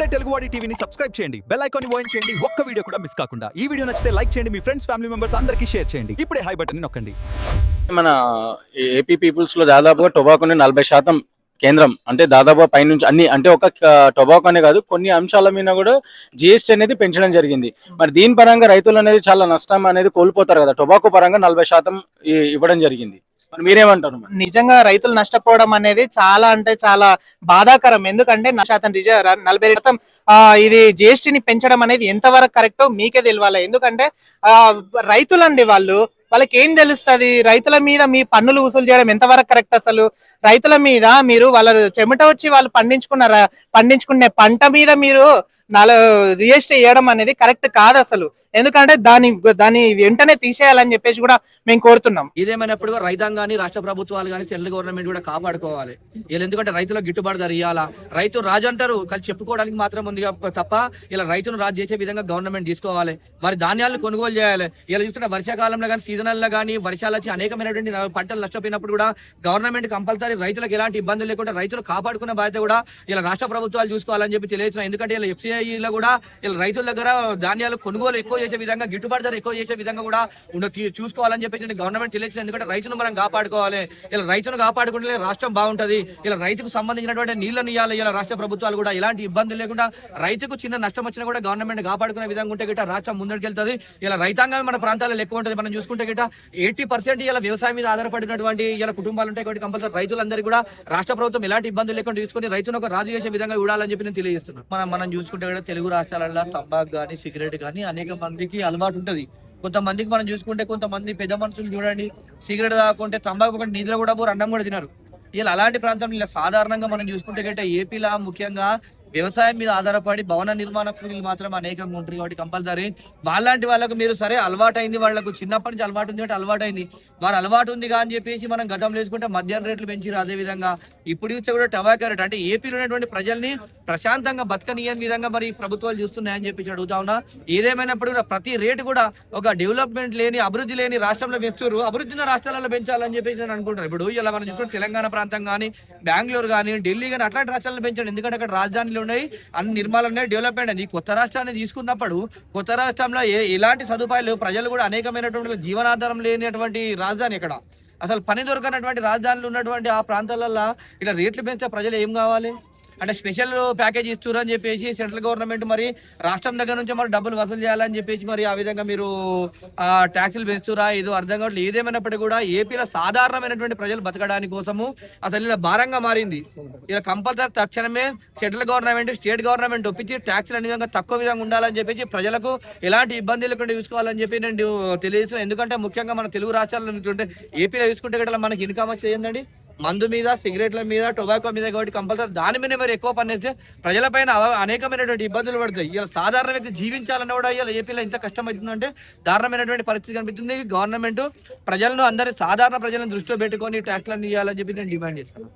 ఇప్పుడే తెలుగువాడి టీవీని సబ్స్క్రైబ్ చేయండి, బెల్ ఐకాన్ ని ఓన్ చేయండి. ఒక్క వీడియో కూడా మిస్ కాకుండా. ఈ వీడియో నచ్చితే లైక్ చేయండి, మీ ఫ్రెండ్స్ ఫ్యామిలీ మెంబర్స్ అందరికీ షేర్ చేయండి. ఇప్పుడే హై బటన్ నొక్కండి. మన ఏపీ పీపుల్స్ లో దాదాపుగా టొబాకోని 40% కేంద్రం అంటే దాదాపు పైనుంచి అన్ని అంటే ఒక టొబాకో అనే కాదు కొన్ని అంశాల మీద కూడా జిఎస్టీ అనేది పెంచడం జరిగింది. మరి దీని పరంగా రైతులు అనేది చాలా నష్టం అనేది కోల్పోతారు కదా. టొబాకో పరంగా 40% ఇవ్వడం జరిగింది. మరి మీరేమంటారు? నిజంగా రైతులు నష్టపోవడం అనేది చాలా అంటే చాలా బాధాకరం. ఎందుకంటే 40% ఇది జిఎస్టీని పెంచడం అనేది ఎంతవరకు కరెక్టో మీకే తెలియాలి. ఎందుకంటే రైతులండి వాళ్ళకి ఏం తెలుస్తుంది? రైతుల మీద మీ పన్నులు వసూలు చేయడం ఎంతవరకు కరెక్ట్? అసలు రైతుల మీద మీరు వాళ్ళ చెమట వచ్చి వాళ్ళు పండించుకునే పంట మీద మీరు జిఎస్టీ వేయడం అనేది కరెక్ట్ కాదు అసలు. ఎందుకంటే దాని వెంటనే తీసేయాలని చెప్పేసి కూడా మేము కోరుతున్నాం. ఇదేమైనప్పుడు రైతాంగాన్ని రాష్ట్ర ప్రభుత్వాలు కానీ సెంట్రల్ గవర్నమెంట్ కూడా కాపాడుకోవాలి. వీళ్ళు ఎందుకంటే రైతులకు గిట్టుబాటు ధర ఇవ్వాలా. రైతు రాజు అంటారు కానీ చెప్పుకోవడానికి మాత్రం ఉంది తప్ప ఇలా రైతును రాజు చేసే విధంగా గవర్నమెంట్ తీసుకోవాలి. మరి ధాన్యాలను కొనుగోలు చేయాలి. ఇలా చూస్తున్న వర్షాకాలంలో కానీ సీజనల్లో కానీ వర్షాలు వచ్చి అనేకమైనటువంటి పంటలు నష్టపోయినప్పుడు కూడా గవర్నమెంట్ కంపల్సరీ రైతులకు ఎలాంటి ఇబ్బందులు లేకుండా రైతులు కాపాడుకునే బాధ్యత కూడా ఇలా రాష్ట్ర ప్రభుత్వాలు చూసుకోవాలని చెప్పి తెలియజేస్తున్నాం. ఎందుకంటే ఇలా ఎఫ్సిఐలో కూడా ఇలా రైతుల దగ్గర ధాన్యాలు కొనుగోలు ఎక్కువ చేసే విధంగా గిట్టుబాటు ధర ఎక్కువ చేసే విధంగా కూడా చూసుకోవాలని చెప్పేసి గవర్నమెంట్ తెలియజేస్తుంది. ఎందుకంటే రైతును మనం కాపాడుకోవాలి. ఇలా రైతును కాపాడుకుంటే రాష్ట్రం బాగుంటది. ఇలా రైతుకు సంబంధించినటువంటి నీళ్లను ఇవ్వాలి. ఇలా రాష్ట్ర ప్రభుత్వాలు కూడా ఎలాంటి ఇబ్బందులు లేకుండా రైతుకు చిన్న నష్టం వచ్చినా కూడా గవర్నమెంట్ కాపాడుకునే విధంగా ఉంటే గిట్ట రాష్ట్రం ముందరికెళ్తుంది. ఇలా రైతాంగం మన ప్రాంతాల్లో ఎక్కువ ఉంటుంది. మనం చూసుకుంటే గిట్ట 80% ఇలా వ్యవసాయం మీద ఆధారపడినటువంటి ఇలా కుటుంబాలు ఉంటాయి కాబట్టి కంపల్సరీ రైతులందరికీ కూడా రాష్ట్ర ప్రభుత్వం ఎలాంటి ఇబ్బందులు లేకుండా చూసుకుని రైతును ఒక రాజు చేసే విధంగా చూడాలని చెప్పి నేను తెలియజేస్తున్నాను. మనం చూసుకుంటే కూడా తెలుగు రాష్ట్రాలలో తంబాకు కానీ సిగరెట్ కానీ అనేక మందికి అలవాటు ఉంటుంది. కొంతమందికి మనం చూసుకుంటే కొంతమంది పెద్ద మనుషులు చూడండి సిగరెట్ తాకుంటే తంబాకు నిద్ర కూడా పోరు, అన్నం కూడా తినరు. ఇలా అలాంటి ప్రాంతంలో ఇలా సాధారణంగా మనం చూసుకుంటే గట్ట ఏపీలో ముఖ్యంగా వ్యవసాయం మీద ఆధారపడి భవన నిర్మాణ కూలీలు మాత్రం అనేకంగా ఉంటారు. కాబట్టి కంపల్సరీ వాళ్ళంటి వాళ్ళకు మీరు సరే అలవాటైంది, వాళ్ళకు చిన్నప్పటి నుంచి అలవాటు ఉంది కాబట్టి అలవాటైంది. వారు అలవాటు ఉంది అని చెప్పేసి మనం గతంలో వేసుకుంటే మద్యం రేట్లు పెంచారు. అదే విధంగా ఇప్పుడు చూస్తే కూడా టొబాకో రేట్ అంటే ఏపీలో ఉన్నటువంటి ప్రజల్ని ప్రశాంతంగా బతకనీయని విధంగా మరి ప్రభుత్వాలు చూస్తున్నాయని చెప్పి అడుగుతా ఉన్నా. ఏదేమైనప్పుడు కూడా ప్రతి రేటు కూడా ఒక డెవలప్మెంట్ లేని అభివృద్ధి లేని రాష్ట్రంలో పెంచుతారు. అభివృద్ధి ఉన్న రాష్ట్రాలలో పెంచాలని చెప్పేసి నేను అనుకుంటాను. ఇప్పుడు ఇలా మనం చూసుకుంటే తెలంగాణ ప్రాంతం కానీ బెంగళూరు కానీ ఢిల్లీ కానీ అట్లాంటి రాష్ట్రాలను పెంచండి. ఎందుకంటే అక్కడ రాజధానిలో ఉన్నాయి, అన్ని నిర్మాణాలు ఉన్నాయి, డెవలప్మెంట్ అయింది. కొత్త రాష్ట్రాన్ని తీసుకున్నప్పుడు కొత్త రాష్ట్రంలో ఎలాంటి సదుపాయాలు ప్రజలు కూడా అనేకమైనటువంటి జీవనాధారం లేనటువంటి రాజధాని ఇక్కడ అసలు పని దొరకనటువంటి రాజధానులు ఉన్నటువంటి ఆ ప్రాంతాలలో ఇలా రేట్లు పెంచితే ప్రజలు ఏం కావాలి అంటే స్పెషల్ ప్యాకేజ్ ఇస్తున్నారు అని చెప్పేసి సెంట్రల్ గవర్నమెంట్ మరి రాష్ట్రం దగ్గర నుంచి మరి డబ్బులు వసూలు చేయాలని చెప్పేసి మరి ఆ విధంగా మీరు ట్యాక్సులు పెంచురా ఏదో అర్థం కావట్లేదు. ఏదేమైనప్పటికీ కూడా ఏపీలో సాధారణమైనటువంటి ప్రజలు బతకడానికి కోసము అసలు ఇలా భారంగా మారింది. ఇలా కంపల్సరీ తక్షణమే సెంట్రల్ గవర్నమెంట్ స్టేట్ గవర్నమెంట్ ఒప్పించి ట్యాక్సులు అనే విధంగా తక్కువ విధంగా ఉండాలని చెప్పేసి ప్రజలకు ఎలాంటి ఇబ్బంది లేకుండా చూసుకోవాలని చెప్పి నేను తెలియజేస్తున్నాను. ఎందుకంటే ముఖ్యంగా మన తెలుగు రాష్ట్రాల్లో ఏపీలో చూసుకుంటే గట్రా మనకి ఇన్కమ్ వచ్చి ఏంటండి మందు మీద, సిగరెట్ల మీద, టొబాకో మీద. కాబట్టి కంపల్సరీ దాని మీద మరి ఎక్కువ పనిచేస్తే ప్రజలపైన అనేకమైనటువంటి ఇబ్బందులు పడతాయి. ఇలా సాధారణ వ్యక్తి జీవించాలన్న కూడా ఇలా ఏపీలో ఇంత కష్టమవుతుందంటే దారుణమైనటువంటి పరిస్థితి కనిపిస్తుంది. గవర్నమెంట్ ప్రజలను అందరి సాధారణ ప్రజలను దృష్టిలో పెట్టుకొని ట్యాక్స్లను ఇవ్వాలని చెప్పి నేను డిమాండ్ చేస్తాను.